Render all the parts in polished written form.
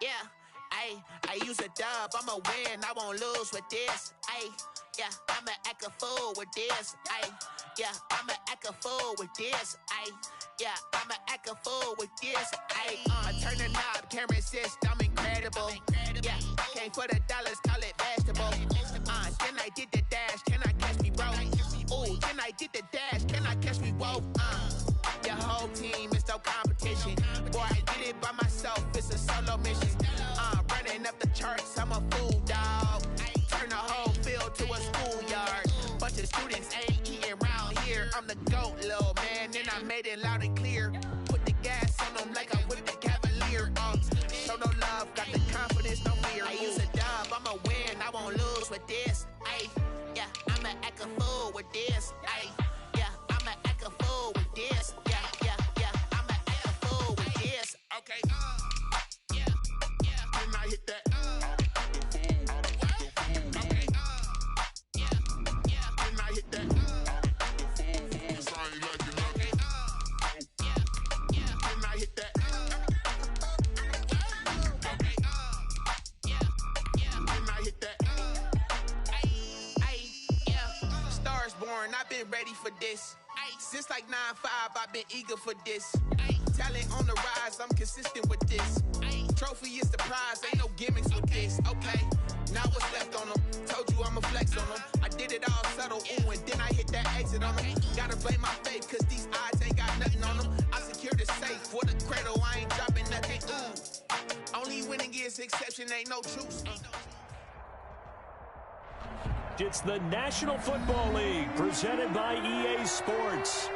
Yeah, I use a dub, I'ma win, I won't lose with this. Yeah, I'ma act a fool with this. Yeah, I'ma act a fool with this. Yeah, I'ma act a fool with this. I turn the knob, can't resist, I'm incredible. Yeah, came for the dollars, call it vegetable. Then I did the dash, can I catch me, bro? Ooh, then I did the dash, can I catch me, whoa? Your whole team is no competition. Boy, I did it by myself, it's a solo mission. Running up the charts, I'm a fool, dog. Turn the whole field to a schoolyard. Bunch of students ain't eating round here. I'm the GOAT, little man, and I made it loud and clear. Put the gas on them like I whipped the Cavalier. Show no love, got the confidence, no fear. I use a dub, I'ma win, I won't lose with this. Yeah, I'ma act a fool with this. Yeah, I'ma act a fool with this. Yeah, I'ma act a fool with this. Okay, yeah, then I hit that. I've been ready for this. Since like 9-5, I've been eager for this. Talent on the rise, I'm consistent with this. Trophy is the prize, ain't no gimmicks with this. Okay, now what's left on them? Told you I'ma flex on them. I did it all subtle, ooh, and then I hit that exit on them. Gotta blame my faith, cause these odds ain't got nothing on them. I secured the safe for the cradle, I ain't dropping nothing. Only winning is exception, ain't no truce. It's the National Football League presented by EA Sports.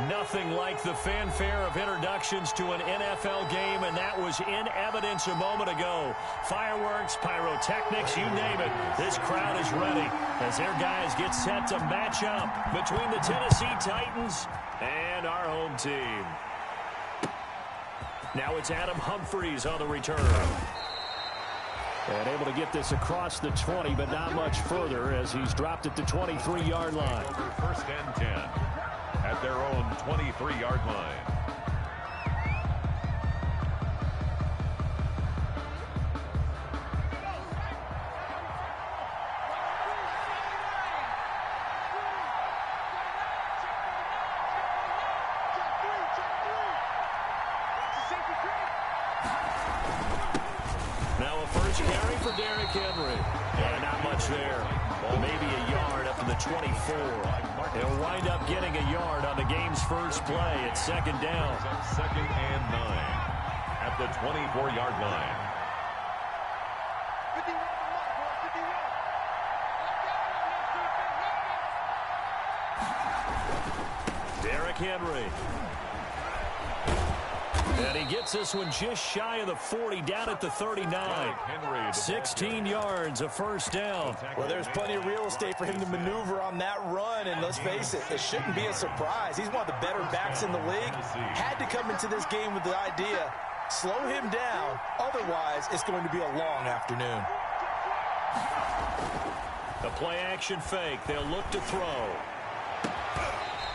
Nothing like the fanfare of introductions to an NFL game, and that was in evidence a moment ago. Fireworks, pyrotechnics, you name it. This crowd is ready as their guys get set to match up between the Tennessee Titans and our home team. Now it's Adam Humphries on the return. And able to get this across the 20, but not much further as he's dropped at the 23-yard line. First and 10 at their own 23-yard line. And not much there. Well, maybe a yard up to the 24. He'll wind up getting a yard on the game's first play. It's second down. Second and 9 at the 24-yard line. Derrick Henry. And he gets this one just shy of the 40, down at the 39. 16 yards, a first down. Well, there's plenty of real estate for him to maneuver on that run, and let's face it, it shouldn't be a surprise. He's one of the better backs in the league. Had to come into this game with the idea, slow him down, otherwise it's going to be a long afternoon. The play-action fake, they'll look to throw.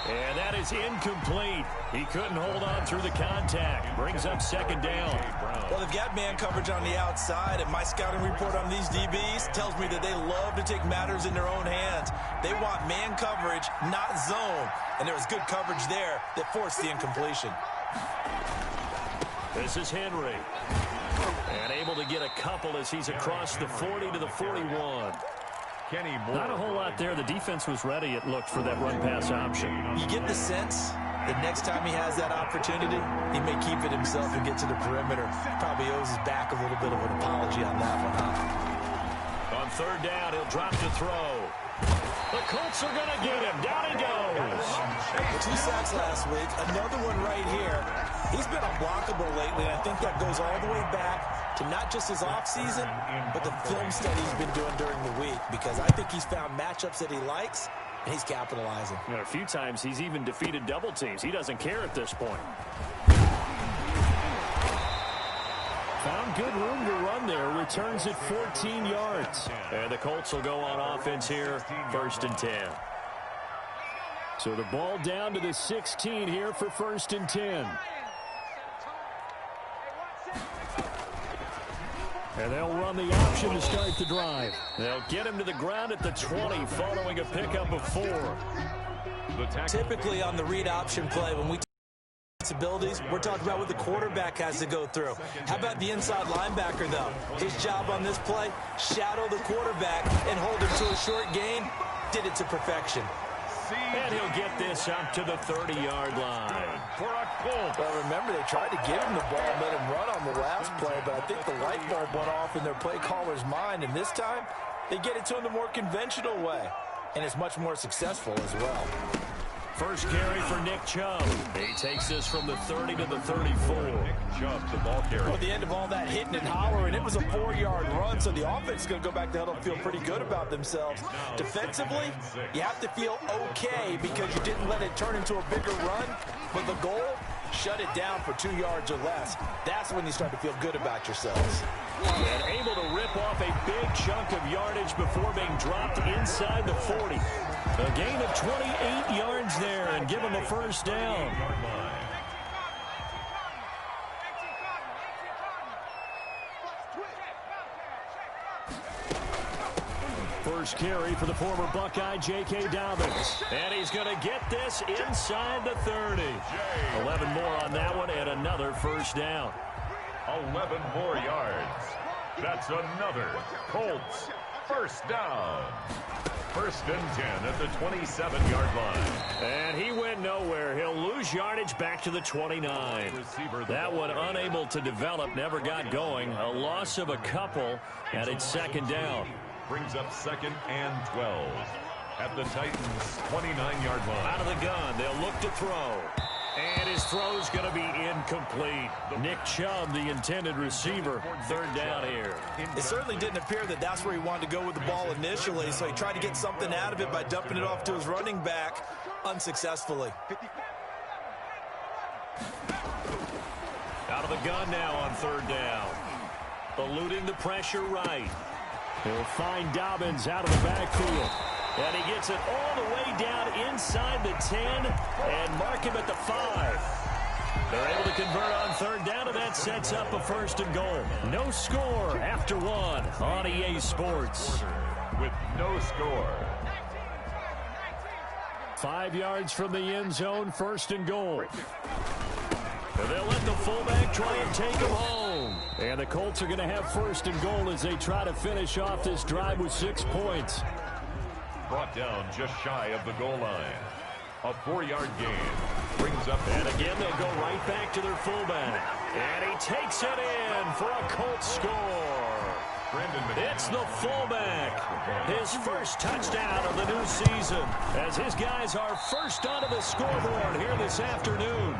And that is incomplete. He couldn't hold on through the contact. Brings up second down. Well, they've got man coverage on the outside, and my scouting report on these DBs tells me that they love to take matters in their own hands. They want man coverage, not zone. And there was good coverage there that forced the incompletion. This is Henry. And able to get a couple as he's across the 40 to the 41. Not a whole lot there. The defense was ready, it looked, for that run-pass option. You get the sense that next time he has that opportunity, he may keep it himself and get to the perimeter. Probably owes his back a little bit of an apology on that one, huh? On third down, he'll drop to throw. The Colts are going to get him. Down he goes. 2 sacks last week. Another one right here. He's been unblockable lately, and I think that goes all the way back to not just his offseason, but the film study he's been doing during the week, because I think he's found matchups that he likes, and he's capitalizing. You know, a few times he's even defeated double teams. He doesn't care at this point. Found good room to run there. Returns at 14 yards. And the Colts will go on offense here, first and 10. So the ball down to the 16 here for first and 10. And they'll run the option to start the drive. They'll get him to the ground at the 20 following a pickup of 4. Typically on the read option play, when we abilities, we're talking about what the quarterback has to go through. How about the inside linebacker, though? His job on this play, shadow the quarterback and hold him to a short gain. Did it to perfection. And he'll get this up to the 30-yard line. Well, remember, they tried to give him the ball and let him run on the last play, but I think the light bulb went off in their play caller's mind, and this time they get it to him the more conventional way, and it's much more successful as well. First carry for Nick Chubb. He takes this from the 30 to the 34. Nick Chubb, the ball carrier. At the end of all that hitting and hollering, it was a 4-yard run, so the offense is going to go back to huddle and feel pretty good about themselves. Defensively, you have to feel okay because you didn't let it turn into a bigger run, but the goal, shut it down for 2 yards or less. That's when you start to feel good about yourselves. And able to rip off a big chunk of yardage before being dropped inside the 40. A gain of 28 yards there and give him a first down. First carry for the former Buckeye, J.K. Dobbins. And he's going to get this inside the 30. 11 more on that one and another first down. 11 more yards. That's another Colts first down. First and 10 at the 27-yard line. And he went nowhere. He'll lose yardage back to the 29. That one unable to develop, never got going. A loss of a couple, and it's second down. Brings up second and 12 at the Titans' 29-yard line. Out of the gun, they'll look to throw. And his throw's going to be incomplete. Nick Chubb, the intended receiver, third down here. It certainly didn't appear that that's where he wanted to go with the ball initially, so he tried to get something out of it by dumping it off to his running back unsuccessfully. Out of the gun now on third down. Eluding the pressure right. He'll find Dobbins out of the backfield. And he gets it all the way down inside the 10 and mark him at the 5. They're able to convert on third down, and that sets up a first and goal. No score after one on EA Sports. With no score. 5 yards from the end zone, first and goal. And they'll let the fullback try and take him home. And the Colts are going to have first and goal as they try to finish off this drive with 6 points. Brought down just shy of the goal line. A 4-yard gain. Brings up. And again, they'll go right back to their fullback. And he takes it in for a Colts score. It's the fullback. His first touchdown of the new season as his guys are first onto the scoreboard here this afternoon.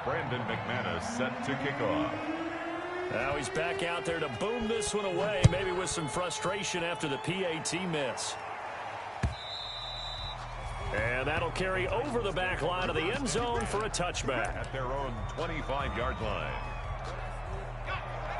Brandon McManus set to kick off. Now he's back out there to boom this one away, maybe with some frustration after the PAT miss. And that'll carry over the back line of the end zone for a touchback. At their own 25-yard line.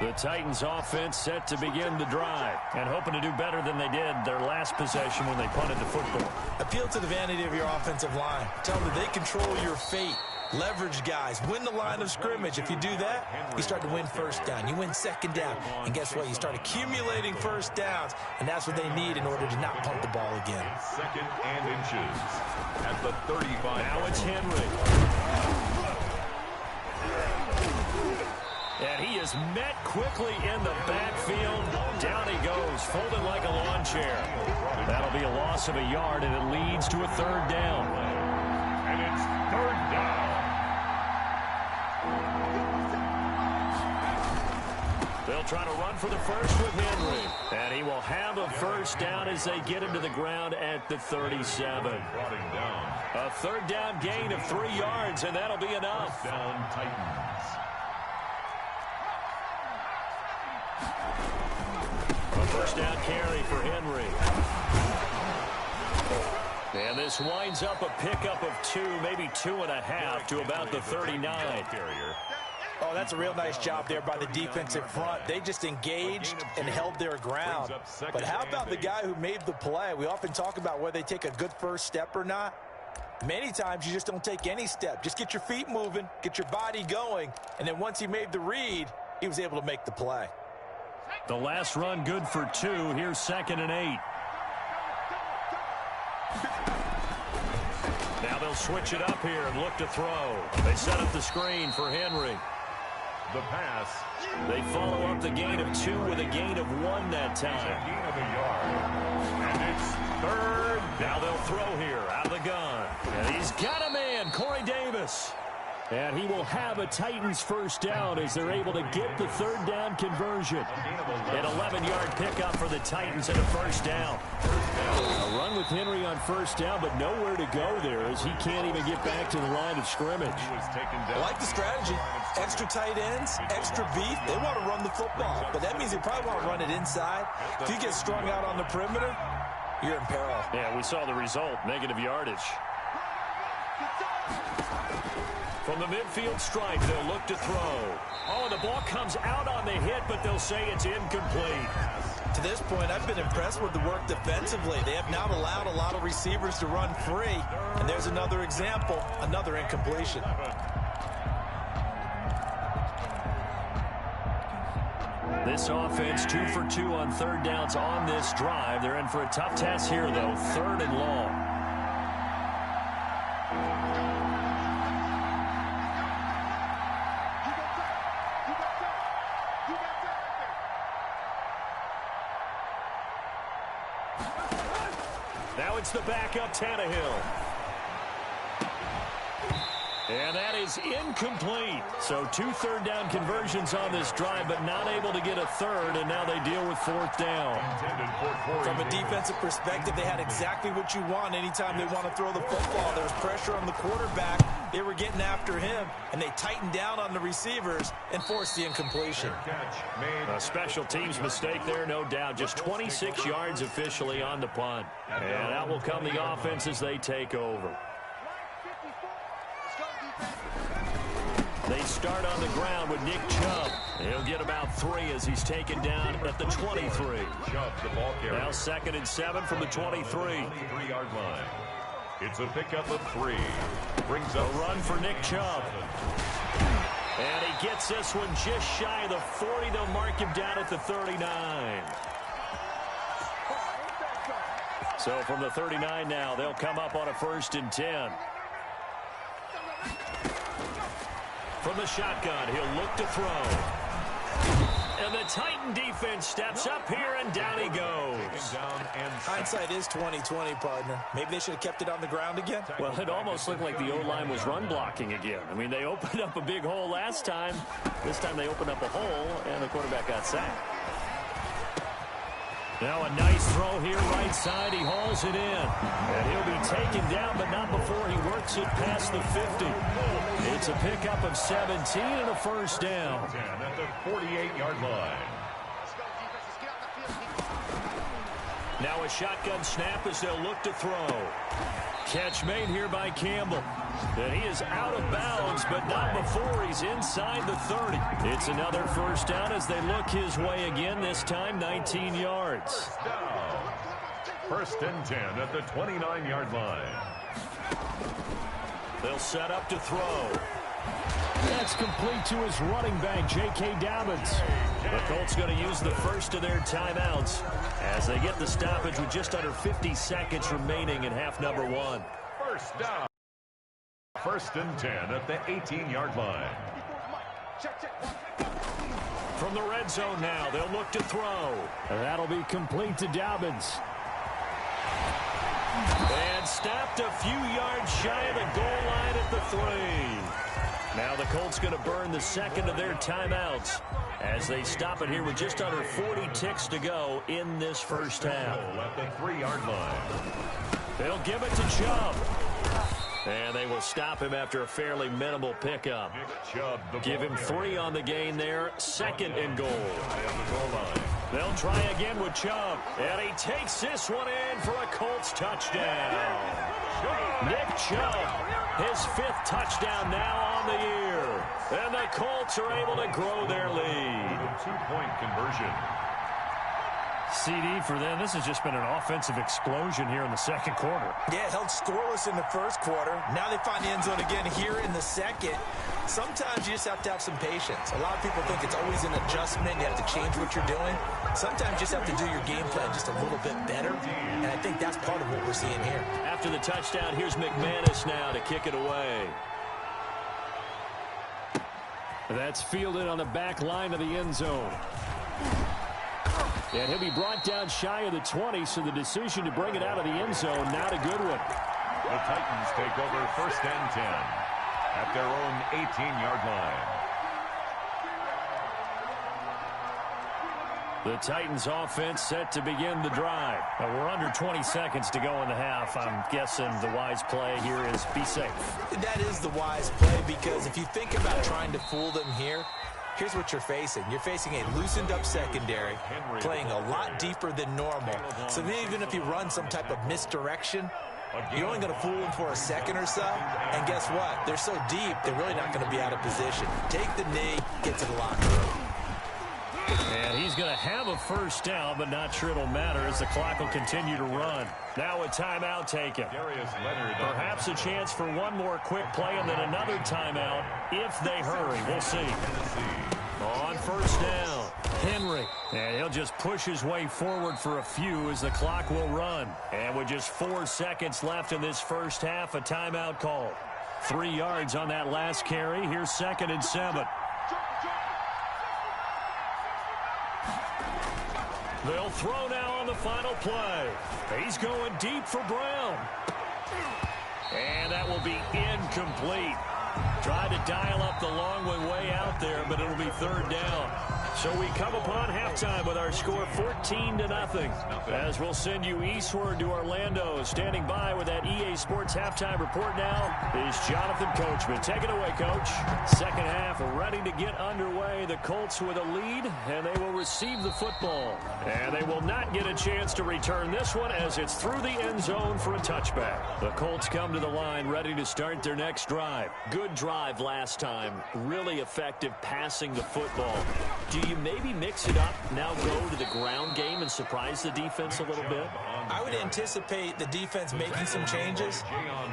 The Titans offense set to begin the drive and hoping to do better than they did their last possession when they punted the football. Appeal to the vanity of your offensive line. Tell them that they control your fate. Leverage guys. Win the line of scrimmage. If you do that, you start to win first down. You win second down. And guess what? You start accumulating first downs. And that's what they need in order to not punt the ball again. Second and inches at the 35. Now it's Henry. And he is met quickly in the backfield. Down he goes, folded like a lawn chair. That'll be a loss of a yard, and it leads to a third down. And it's third down. They'll try to run for the first with Henry. And he will have a first down as they get him to the ground at the 37. Brought him down. A third down gain of 3 yards, and that'll be enough. Down Titans. A first down carry for Henry. And this winds up a pickup of 2, maybe 2.5 to about the 39. Oh, that's a real nice job there by the defensive front. They just engaged and held their ground. But how about the guy who made the play? We often talk about whether they take a good first step or not. Many times you just don't take any step. Just get your feet moving, get your body going, and then once he made the read, he was able to make the play. The last run good for 2. Here's 2nd and 8. Now they'll switch it up here and look to throw. They set up the screen for Henry. The pass. They follow up the gain of 2 with a gain of 1 that time. A gain of a yard. And it's 3rd. Now they'll throw here out of the gun. And he's got a man, Corey Davis. And he will have a Titans first down as they're able to get the 3rd down conversion. An 11-yard pickup for the Titans and a first down. A run with Henry on first down, but nowhere to go there as he can't even get back to the line of scrimmage. I like the strategy. Extra tight ends, extra beef. They want to run the football, but that means they probably want to run it inside. If you get strung out on the perimeter, you're in peril. Yeah, we saw the result, negative yardage. From the midfield stripe, they'll look to throw. Oh, the ball comes out on the hit, but they'll say it's incomplete. To this point, I've been impressed with the work defensively. They have not allowed a lot of receivers to run free. And there's another example, another incompletion. This offense 2 for 2 on 3rd downs on this drive. They're in for a tough task here, though, 3rd and long. Now it's the backup Tannehill. And that is incomplete. So 2 3rd down conversions on this drive, but not able to get a 3rd, and now they deal with 4th down. From a defensive perspective, they had exactly what you want anytime they want to throw the football. There was pressure on the quarterback. They were getting after him, and they tightened down on the receivers and forced the incompletion. A special teams mistake there, no doubt. Just 26 yards officially on the punt. And out will come the offense as they take over. They start on the ground with Nick Chubb. He'll get about 3 as he's taken down at the 23. Now 2nd and 7 from the 23. 23-yard line. It's a pickup of 3. Brings up a run for Nick Chubb. And he gets this one just shy of the 40. They'll mark him down at the 39. So from the 39 now, they'll come up on a 1st and 10. From the shotgun, he'll look to throw. And the Titan defense steps up here, and down he goes. Hindsight is 20/20, partner. Maybe they should have kept it on the ground again. Well, it almost looked like the O-line was run blocking again. I mean, they opened up a big hole last time. This time they opened up a hole, and the quarterback got sacked. Now a nice throw here right side. He hauls it in. And he'll be taken down, but not before he works it past the 50. It's a pickup of 17 and a first down. At the 48-yard line. Now a shotgun snap as they'll look to throw. Catch made here by Campbell. And he is out of bounds, but not before he's inside the 30. It's another first down as they look his way again, this time 19 yards. Down. 1st and 10 at the 29-yard line. They'll set up to throw. That's complete to his running back, J.K. Dobbins. The Colts going to use the first of their timeouts as they get the stoppage with just under 50 seconds remaining in half number 1. First down. 1st and 10 at the 18-yard line. From the red zone now, they'll look to throw. And that'll be complete to Dobbins. And stopped a few yards shy of the goal line at the 3. Now the Colts going to burn the second of their timeouts as they stop it here with just under 40 ticks to go in this first half. At the 3-yard line. They'll give it to Chubb. And they will stop him after a fairly minimal pickup. Give him 3 on the gain there. 2nd and goal. They'll try again with Chubb. And he takes this one in for a Colts touchdown. Nick Chubb, his 5th touchdown now on the year. And the Colts are able to grow their lead. 2-point conversion. CD for them. This has just been an offensive explosion here in the second quarter. Yeah, held scoreless in the first quarter. Now they find the end zone again here in the second. Sometimes you just have to have some patience. A lot of people think it's always an adjustment. You have to change what you're doing. Sometimes you just have to do your game plan just a little bit better. And I think that's part of what we're seeing here. After the touchdown, here's McManus now to kick it away. That's fielded on the back line of the end zone. And he'll be brought down shy of the 20, so the decision to bring it out of the end zone, not a good one. The Titans take over 1st and 10 at their own 18-yard line. The Titans offense set to begin the drive. We're under 20 seconds to go in the half. I'm guessing the wise play here is be safe. That is the wise play, because if you think about trying to fool them here, here's what you're facing. You're facing a loosened-up secondary, playing a lot deeper than normal. So even if you run some type of misdirection, you're only going to fool them for a second or so. And guess what? They're so deep, they're really not going to be out of position. Take the knee, get to the locker room. And he's going to have a first down, but not sure it'll matter as the clock will continue to run. Now a timeout taken. Perhaps a chance for one more quick play and then another timeout if they hurry. We'll see. On first down, Henry. And he'll just push his way forward for a few as the clock will run. And with just 4 seconds left in this first half, a timeout call. 3 yards on that last carry. Here's 2nd and 7. They'll throw now on the final play. He's going deep for Brown. And that will be incomplete. Tried to dial up the long way out there, but it'll be 3rd down. So we come upon halftime with our score 14-0. As we'll send you eastward to Orlando. Standing by with that EA Sports halftime report now is Jonathan Coachman. Take it away, Coach. Second half ready to get underway. The Colts with a lead, and they will receive the football. And they will not get a chance to return this one as it's through the end zone for a touchback. The Colts come to the line ready to start their next drive. Good drive last time. Really effective passing the football. Do you maybe mix it up, now go to the ground game and surprise the defense a little bit? I would anticipate the defense making some changes,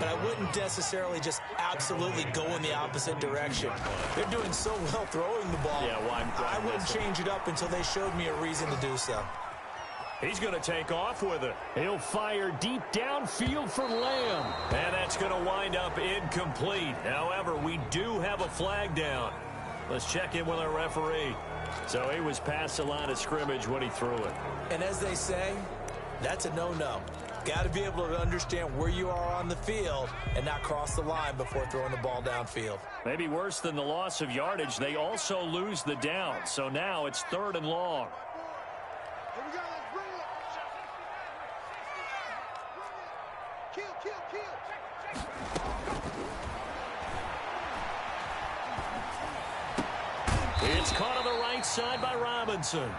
but I wouldn't necessarily just absolutely go in the opposite direction. They're doing so well throwing the ball. Yeah, why I wouldn't change it up until they showed me a reason to do so. He's going to take off with it. He'll fire deep downfield for Lamb. And that's going to wind up incomplete. However, we do have a flag down. Let's check in with our referee. So he was past the line of scrimmage when he threw it. And as they say, that's a no-no. Got to be able to understand where you are on the field and not cross the line before throwing the ball downfield. Maybe worse than the loss of yardage, they also lose the down. So now it's 3rd and long. It's caught on the right side by Robinson.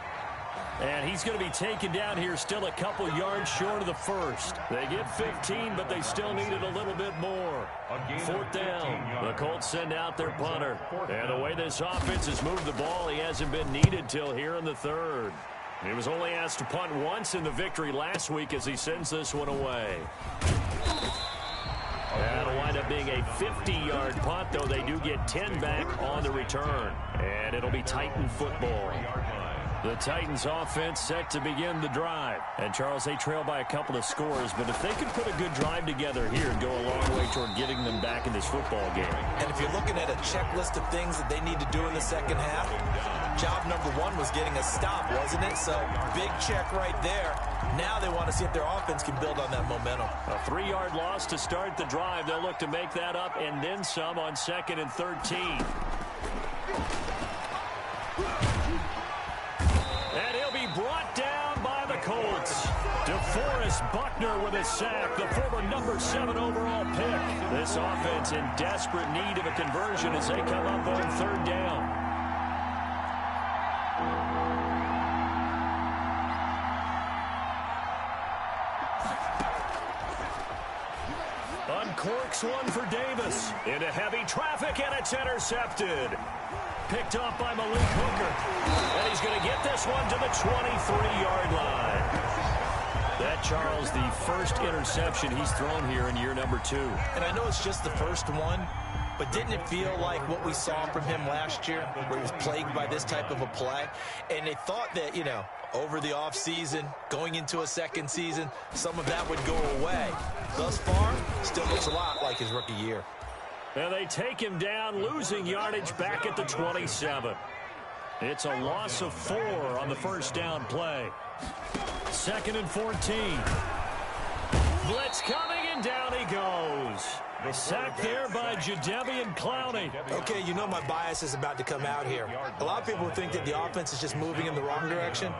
And he's going to be taken down here still a couple yards short of the first. They get 15, but they still needed a little bit more. 4th down. The Colts send out their punter. And the way this offense has moved the ball, he hasn't been needed till here in the 3rd. He was only asked to punt once in the victory last week as he sends this one away. That'll wind up being a 50-yard punt, though they do get 10 back on the return. And it'll be Titan football. The Titans offense set to begin the drive. And, Charles, they trail by a couple of scores, but if they can put a good drive together here and go a long way toward getting them back in this football game. And if you're looking at a checklist of things that they need to do in the second half, job number 1 was getting a stop, wasn't it? So, big check right there. Now they want to see if their offense can build on that momentum. A 3-yard loss to start the drive. They'll look to make that up and then some on 2nd and 13. And he'll be brought down by the Colts. DeForest Buckner with a sack, the former number 7 overall pick. This offense in desperate need of a conversion as they come up on 3rd down. Uncorks one for Davis. Into heavy traffic, and it's intercepted. picked off by Malik Hooker. And he's going to get this one to the 23-yard line. That, Charles, the first interception he's thrown here in year number 2. And I know it's just the first one, but didn't it feel like what we saw from him last year, where he was plagued by this type of a play? And they thought that, you know, over the offseason, going into a second season, some of that would go away. Thus far, still looks a lot like his rookie year. And they take him down, losing yardage back at the 27. It's a loss of 4 on the first down play. 2nd and 14. Blitz coming, and down he goes. Sacked there by Jadeveon Clowney. Okay, you know my bias is about to come out here. A lot of people think that the offense is just moving in the wrong direction.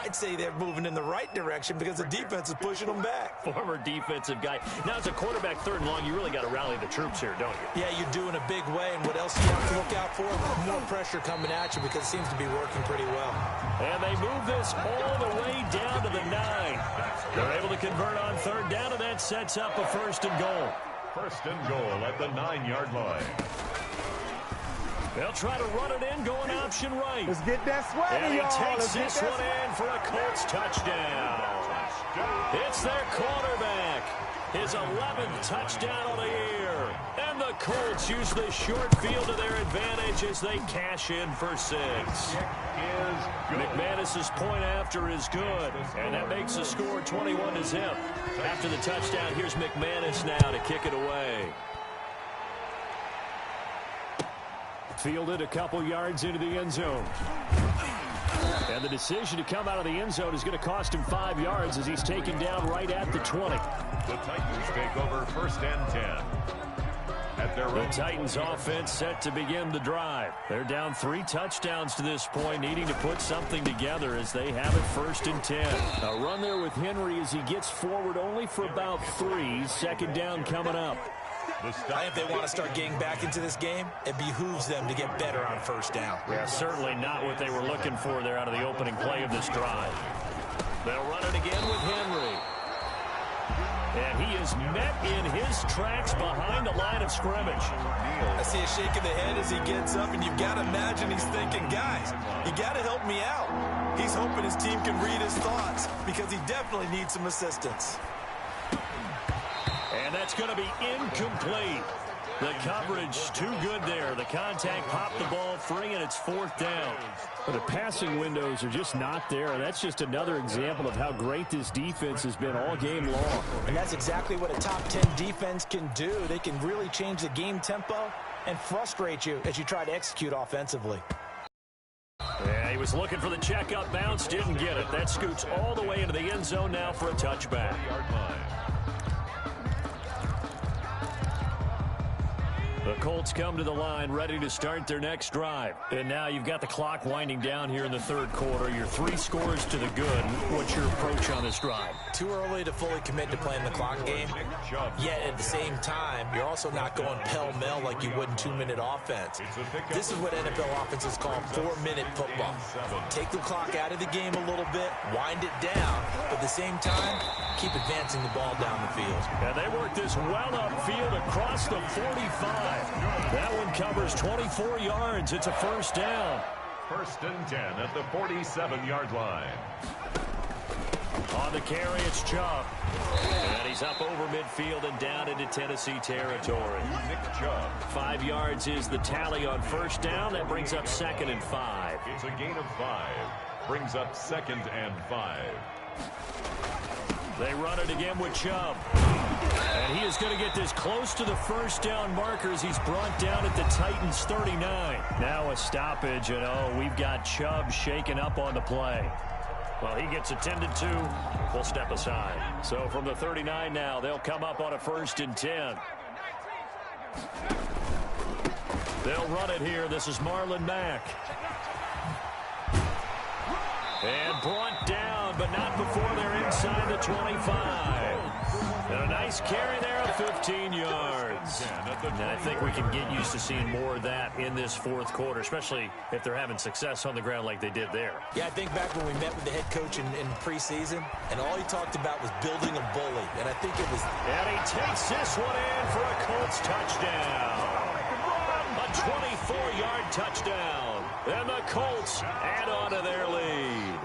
I'd say they're moving in the right direction because the defense is pushing them back. Former defensive guy. Now, as a quarterback, 3rd and long, you really got to rally the troops here, don't you? Yeah, you do in a big way. And what else you have to look out for? More pressure coming at you because it seems to be working pretty well. And they move this all the way down to the 9. They're able to convert on 3rd down, and that sets up a 1st and goal. 1st and goal at the 9-yard line. They'll try to run it in, going option right. Let's get that sweaty, y'all. And he takes this one in for a Colts touchdown. It's their quarterback. His 11th touchdown of the year. And the Colts use the short field to their advantage as they cash in for 6. McManus's point after is good. And that makes the score 21-0. After the touchdown, here's McManus now to kick it away. Fielded a couple yards into the end zone. And the decision to come out of the end zone is going to cost him 5 yards as he's taken down right at the 20. The Titans take over 1st and 10. At their The Titans offense set to begin the drive. They're down 3 touchdowns to this point, needing to put something together as they have it 1st and 10. A run there with Henry as he gets forward only for about 3. 2nd down coming up. If they want to start getting back into this game, it behooves them to get better on 1st down. Yeah, certainly not what they were looking for there out of the opening play of this drive. They'll run it again with Henry. And he is met in his tracks behind the line of scrimmage. I see a shake of the head as he gets up, and you've got to imagine he's thinking, guys, you got to help me out. He's hoping his team can read his thoughts because he definitely needs some assistance. And that's going to be incomplete. The coverage too good there. The contact popped the ball free, and it's 4th down. But the passing windows are just not there. And that's just another example of how great this defense has been all game long. And that's exactly what a top 10 defense can do. They can really change the game tempo and frustrate you as you try to execute offensively. Yeah, he was looking for the check-up bounce, didn't get it. That scoots all the way into the end zone now for a touchback. The Colts come to the line, ready to start their next drive. And now you've got the clock winding down here in the 3rd quarter. Your 3 scores to the good. What's your approach on this drive? Too early to fully commit to playing the clock game. Yet at the same time, you're also not going pell-mell like you would in 2-minute offense. This is what NFL offenses call 4-minute football. Take the clock out of the game a little bit, wind it down, but at the same time, keep advancing the ball down the field. And they work this well upfield across the 45. That one covers 24 yards. It's a 1st down. 1st and 10 at the 47-yard line. On the carry, it's Chubb. And he's up over midfield and down into Tennessee territory. Nick Chubb. 5 yards is the tally on 1st down. That brings up 2nd and 5. It's a gain of 5. Brings up 2nd and 5. They run it again with Chubb. And he is going to get this close to the 1st down marker as he's brought down at the Titans 39. Now a stoppage, and we've got Chubb shaken up on the play. Well, he gets attended to. We'll step aside. So from the 39 now, they'll come up on a 1st and 10. They'll run it here. This is Marlon Mack. And brought down, but not before they're inside the 25. And a nice carry there of 15 yards. And I think we can get used to seeing more of that in this 4th quarter, especially if they're having success on the ground like they did there. Yeah, I think back when we met with the head coach in preseason, and all he talked about was building a bully. And I think it was... And he takes this one in for a Colts touchdown. A 24-yard touchdown. And the Colts add on to their lead.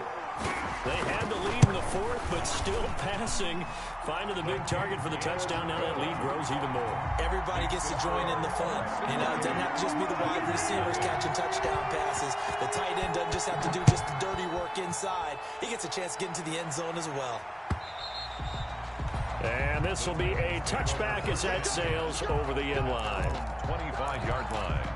They had the lead in the fourth, but still passing. Finding the big target for the touchdown. Now that lead grows even more. Everybody gets to join in the fun. You know, it doesn't have to just be the wide receivers catching touchdown passes. The tight end doesn't just have to do just the dirty work inside. He gets a chance to get into the end zone as well. And this will be a touchback as that sails over the end line. 25-yard line.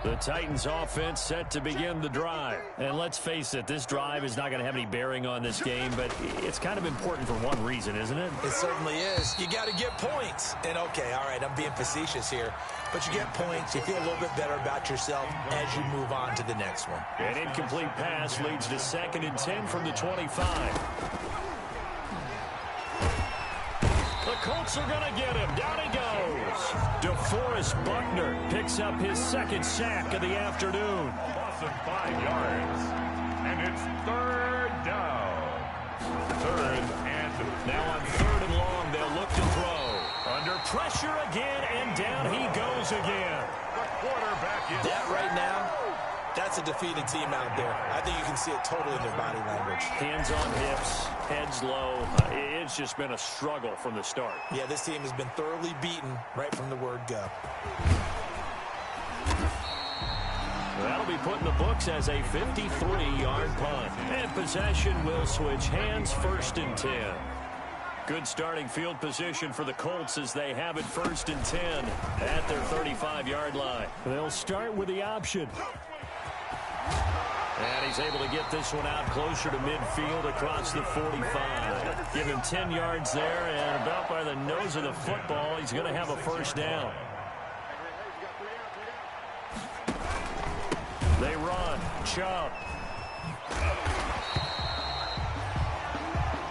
The Titans offense set to begin the drive. And let's face it, this drive is not going to have any bearing on this game, but it's kind of important for one reason, isn't it? It certainly is. You got to get points. And okay, all right, I'm being facetious here, but you get points, you feel a little bit better about yourself as you move on to the next one. An incomplete pass leads to 2nd and 10 from the 25. The Colts are going to get him. Down he goes. DeForest Buckner picks up his 2nd sack of the afternoon. Loss of 5 yards. And it's 3rd down. 3rd and now on 3rd and long, they'll look to throw. Under pressure again, and down he goes again. the quarterback is that right now, that's a defeated team out there. I think you can see it totally in their body language. Hands on hips, heads low. It's just been a struggle from the start. Yeah, this team has been thoroughly beaten right from the word go. That'll be put in the books as a 53-yard punt. And possession will switch hands, 1st and 10. Good starting field position for the Colts as they have it 1st and 10 at their 35-yard line. They'll start with the option. And he's able to get this one out closer to midfield across the 45. Give him 10 yards there, and about by the nose of the football, he's going to have a 1st down. They run. Chubb.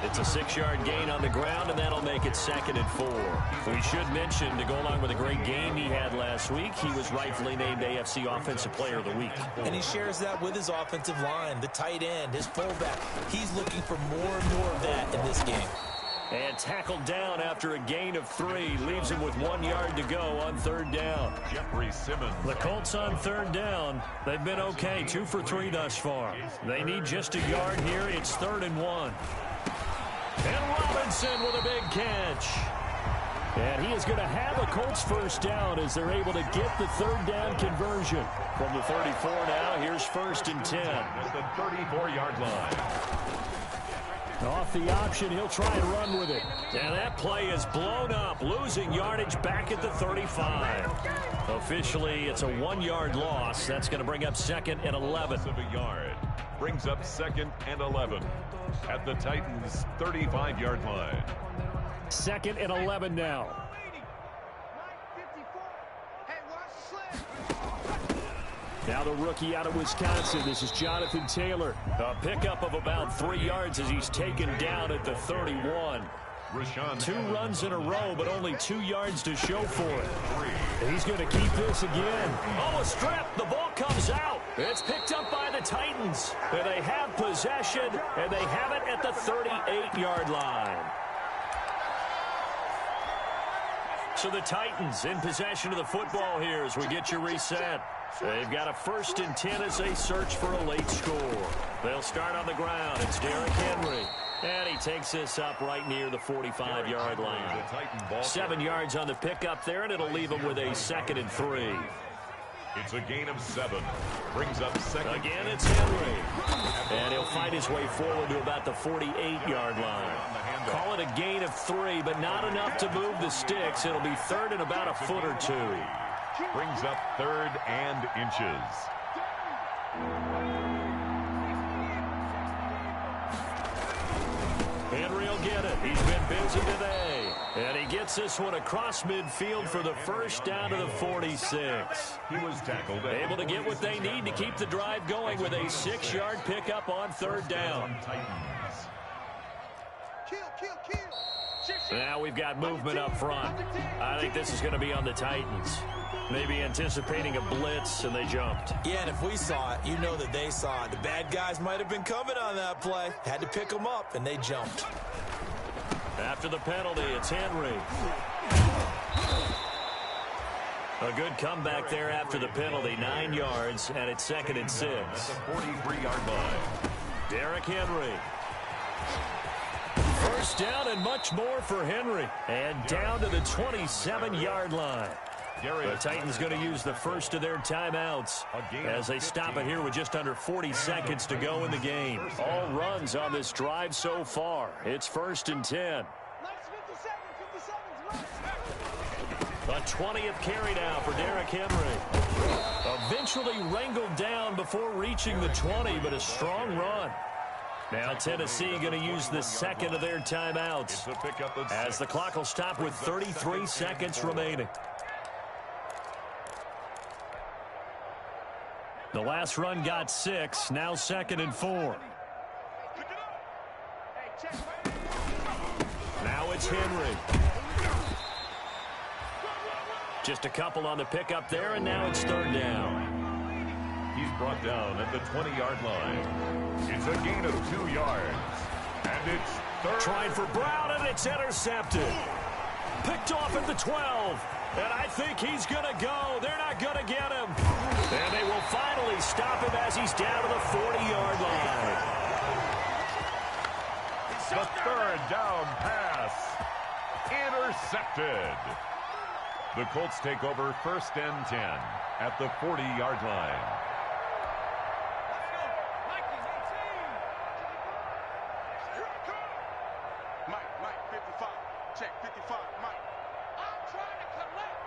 It's a 6-yard gain on the ground, and that'll make it 2nd and 4. We should mention, to go along with a great game he had last week, he was rightfully named AFC Offensive Player of the Week. And he shares that with his offensive line, the tight end, his fullback. He's looking for more and more of that in this game. And tackled down after a gain of 3. Leaves him with 1 yard to go on 3rd down. Jeffrey Simmons. The Colts on 3rd down. They've been okay, 2 for 3 thus far. They need just a yard here. It's 3rd and 1. And Robinson with a big catch. And he is going to have a Colts 1st down as they're able to get the 3rd down conversion. From the 34 now, here's 1st and 10. At the 34-yard line. Off the option, he'll try and run with it. And that play is blown up, losing yardage back at the 35. Officially, it's a 1-yard loss. That's going to bring up 2nd and 11. Of a yard. Brings up 2nd and 11 at the Titans' 35-yard line. 2nd and 11 now. Now the rookie out of Wisconsin. This is Jonathan Taylor. A pickup of about 3 yards as he's taken down at the 31. 2 runs in a row, but only 2 yards to show for it. He's going to keep this again. Oh, a strip. The ball comes out. It's picked up by the Titans. And they have possession, and they have it at the 38-yard line. So the Titans in possession of the football here as we get you reset. They've got a 1st and 10 as they search for a late score. They'll start on the ground. It's Derrick Henry. And he takes this up right near the 45-yard line. 7 yards on the pickup there, and it'll leave him with a 2nd and 3. It's a gain of 7. Brings up 2nd. Again, it's Henry. And he'll fight his way forward to about the 48-yard line. Call it a gain of 3, but not enough to move the sticks. It'll be 3rd and about a foot or 2. Brings up 3rd and inches. Henry will get it. He's been busy today. And he gets this one across midfield for the 1st down to the 46. He was tackled. Able to get what they need to keep the drive going with a 6-yard pickup on 3rd down. Now we've got movement up front. I think this is going to be on the Titans. Maybe anticipating a blitz, and they jumped. Yeah, and if we saw it, you know that they saw it. The bad guys might have been coming on that play. Had to pick them up, and they jumped. After the penalty, it's Henry. A good comeback there after the penalty. 9 yards, and it's 2nd and 6. At the 43-yard line. Derrick Henry. First down and much more for Henry. And down to the 27-yard line. The Titans going to use the first of their timeouts as they stop it here with just under 40 seconds to go in the game. All runs on this drive so far. It's 1st and 10. A 20th carry now for Derrick Henry. Eventually wrangled down before reaching the 20, but a strong run. Now Tennessee going to use the second of their timeouts as the clock will stop with 33 seconds remaining. The last run got 6. Now 2nd and 4. Now it's Henry. Just a couple on the pickup there, and now it's 3rd down. He's brought down at the 20-yard line. It's a gain of 2 yards. And it's 3rd. Trying for Brown, and it's intercepted. Picked off at the 12. And I think he's going to go. They're not going to get him. And they will finally stop him as he's down to the 40-yard line. The 3rd down pass. Intercepted. The Colts take over 1st and 10 at the 40-yard line. Mike, 55. Check, 55, Mike. I'm trying to collect.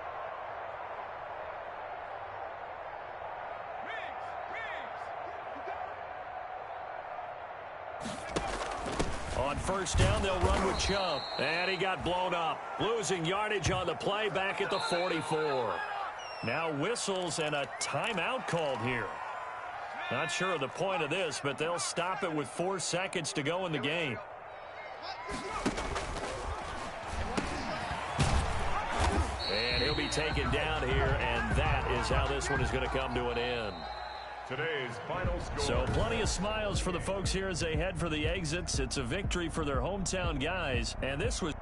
On 1st down, they'll run with Chubb. And he got blown up. Losing yardage on the play back at the 44. Now whistles and a timeout called here. Not sure of the point of this, but they'll stop it with 4 seconds to go in the game. And he'll be taken down here, and that is how this one is going to come to an end. Today's final score. So plenty of smiles for the folks here as they head for the exits. It's a victory for their hometown guys, and this was